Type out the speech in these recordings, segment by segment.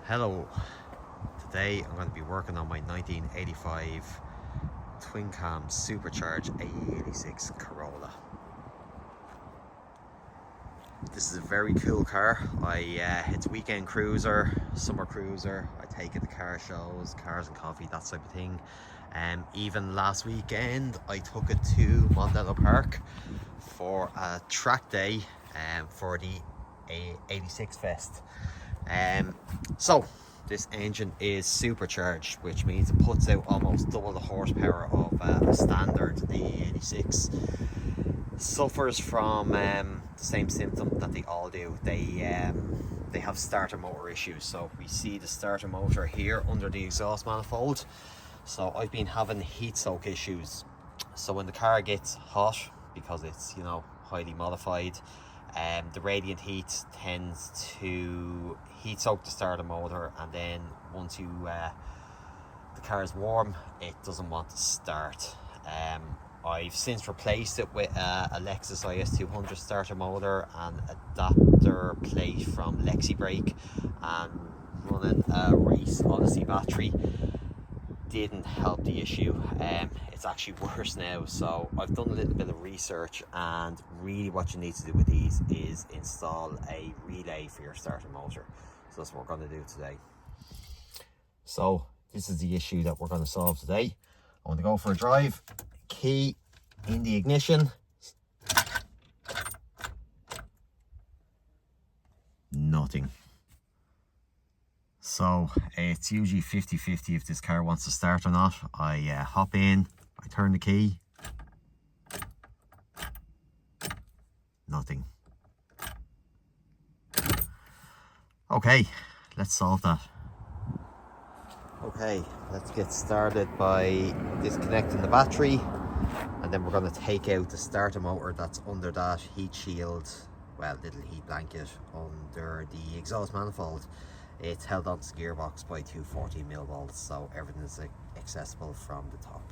Hello, today I'm going to be working on my 1985 twin cam supercharged AE86 Corolla. This is a very cool car. It's a weekend cruiser, summer cruiser. I take it to car shows, cars and coffee, that type of thing. Even last weekend I took it to Mondello Park for a track day for the A86 Fest. So this engine is supercharged, which means it puts out almost double the horsepower of a standard A86. Suffers from the same symptom that they all do. They have starter motor issues. So we see the starter motor here under the exhaust manifold. So I've been having heat soak issues. So when the car gets hot, because it's highly modified, the radiant heat tends to heat soak the starter motor, and then once the car is warm, it doesn't want to start. I've since replaced it with a Lexus IS200 starter motor and adapter plate from LexiBrake, and running a Race Odyssey battery didn't help the issue. It's actually worse now. So I've done a little bit of research, and really what you need to do with these is install a relay for your starter motor. So that's what we're going to do today. So this is the issue that we're going to solve today. I want to go for a drive, key in the ignition, nothing. So it's usually 50-50 if this car wants to start or not. I hop in, I turn the key, nothing. Okay, let's solve that. Okay, let's get started by disconnecting the battery, and then we're going to take out the starter motor that's under that heat shield, well, little heat blanket under the exhaust manifold. It's held onto the gearbox by two 14mm, so everything is accessible from the top.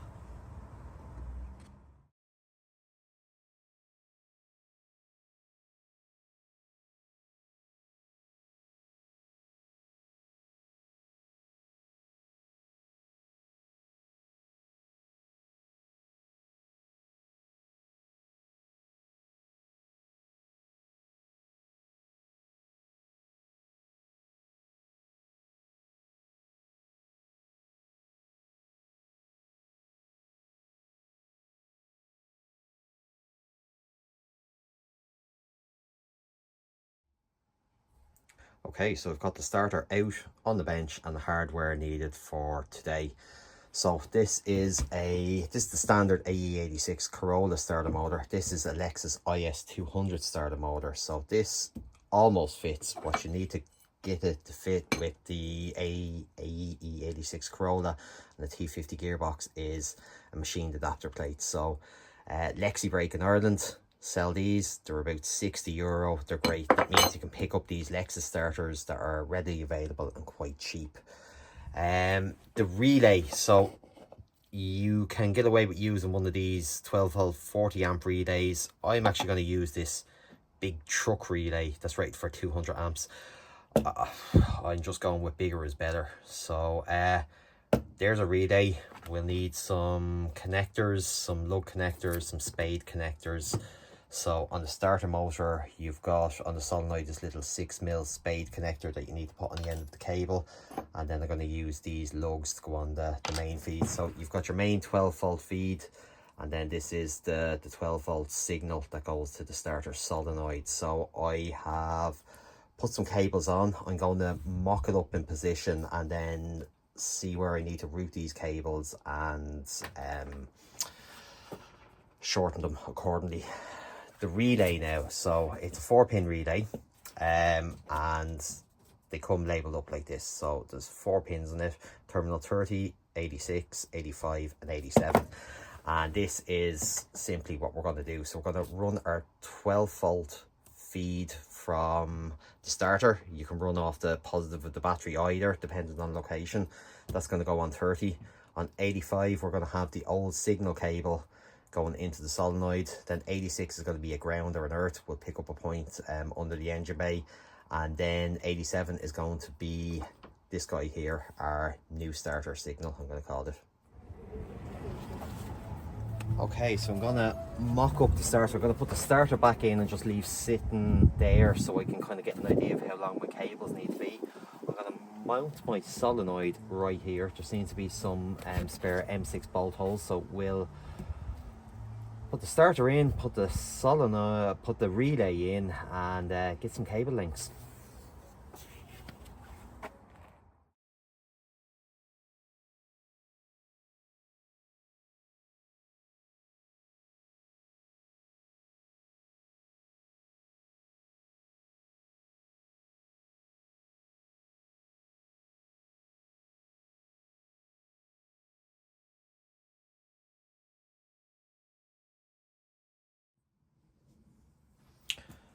Okay, so I've got the starter out on the bench and the hardware needed for today. So this is the standard AE86 Corolla starter motor. This is a Lexus IS200 starter motor. So this almost fits. What you need to get it to fit with the AE86 Corolla and the T50 gearbox is a machined adapter plate. So LexiBrake in Ireland sell these. They're about €60. They're great. That means you can pick up these Lexus starters that are readily available and quite cheap. The relay, so you can get away with using one of these 12-volt 40-amp relays. I'm actually going to use this big truck relay that's rated for 200 amps. I'm just going with bigger is better. So there's a relay. We'll need some connectors, some lug connectors, some spade connectors. So on the starter motor, you've got on the solenoid this little 6mm spade connector that you need to put on the end of the cable, and then they're going to use these lugs to go on the main feed. So you've got your main 12-volt feed, and then this is the 12-volt signal that goes to the starter solenoid. So I have put some cables on. I'm going to mock it up in position and then see where I need to route these cables and shorten them accordingly. The relay now, so it's a 4-pin relay, and they come labeled up like this. So there's 4 pins in it: terminal 30, 86, 85 and 87. And this is simply what we're going to do. So we're going to run our 12-volt feed from the starter. You can run off the positive of the battery either, depending on location. That's going to go on 30. On 85, we're going to have the old signal cable going into the solenoid. Then 86 is going to be a ground or an earth. We'll pick up a point under the engine bay. And then 87 is going to be this guy here, our new starter signal, I'm going to call it. Okay, so I'm gonna mock up the starter. I'm gonna put the starter back in and just leave sitting there so I can kind of get an idea of how long my cables need to be. I'm gonna mount my solenoid right here. There seems to be some spare M6 bolt holes, so we'll put the starter in, put the solenoid, put the relay in, and get some cable links.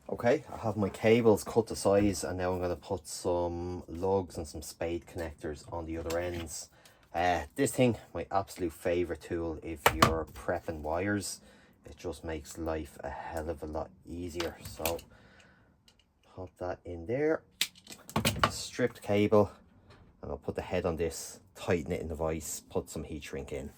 Okay, I have my cables cut to size, and now I'm going to put some lugs and some spade connectors on the other ends. This thing, my absolute favourite tool if you're prepping wires. It just makes life a hell of a lot easier. So pop that in there, stripped cable, and I'll put the head on this, tighten it in the vise, put some heat shrink in.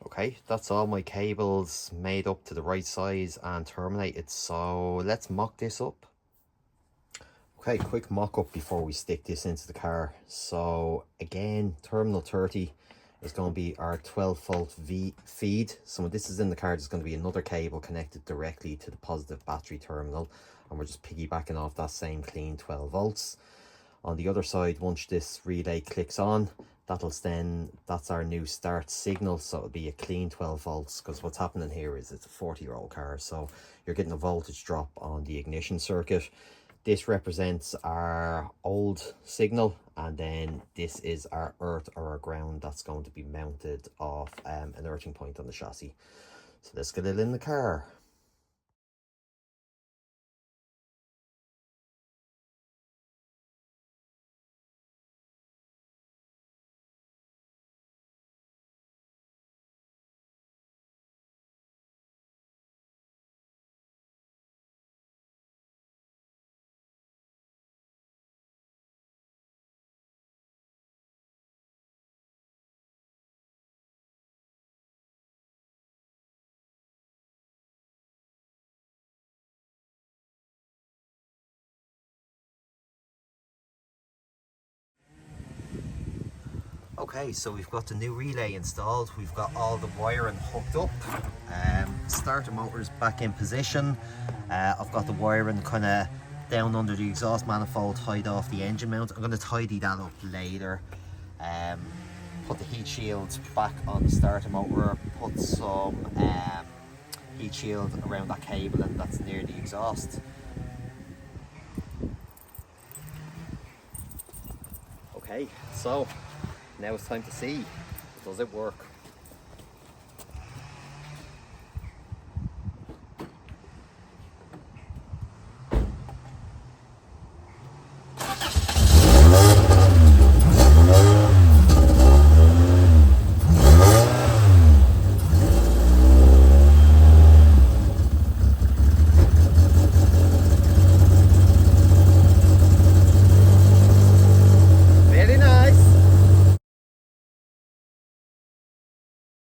Okay, that's all my cables made up to the right size and terminated, so let's mock this up. Okay, quick mock-up before we stick this into the car. So again, terminal 30 is going to be our 12-volt V feed. So when this is in the car, there's going to be another cable connected directly to the positive battery terminal, and we're just piggybacking off that same clean 12 volts. On the other side, once this relay clicks on, that's our new start signal, so it'll be a clean 12 volts, because what's happening here is it's a 40-year-old car, so you're getting a voltage drop on the ignition circuit. This represents our old signal, and then this is our earth or our ground that's going to be mounted off an earthing point on the chassis. So let's get it in the car. Okay, so we've got the new relay installed, we've got all the wiring hooked up, starter motor's back in position. I've got the wiring kind of down under the exhaust manifold, tied off the engine mount. I'm going to tidy that up later. Put the heat shields back on the starter motor, put some heat shield around that cable and that's near the exhaust. Okay, so now it's time to see, does it work?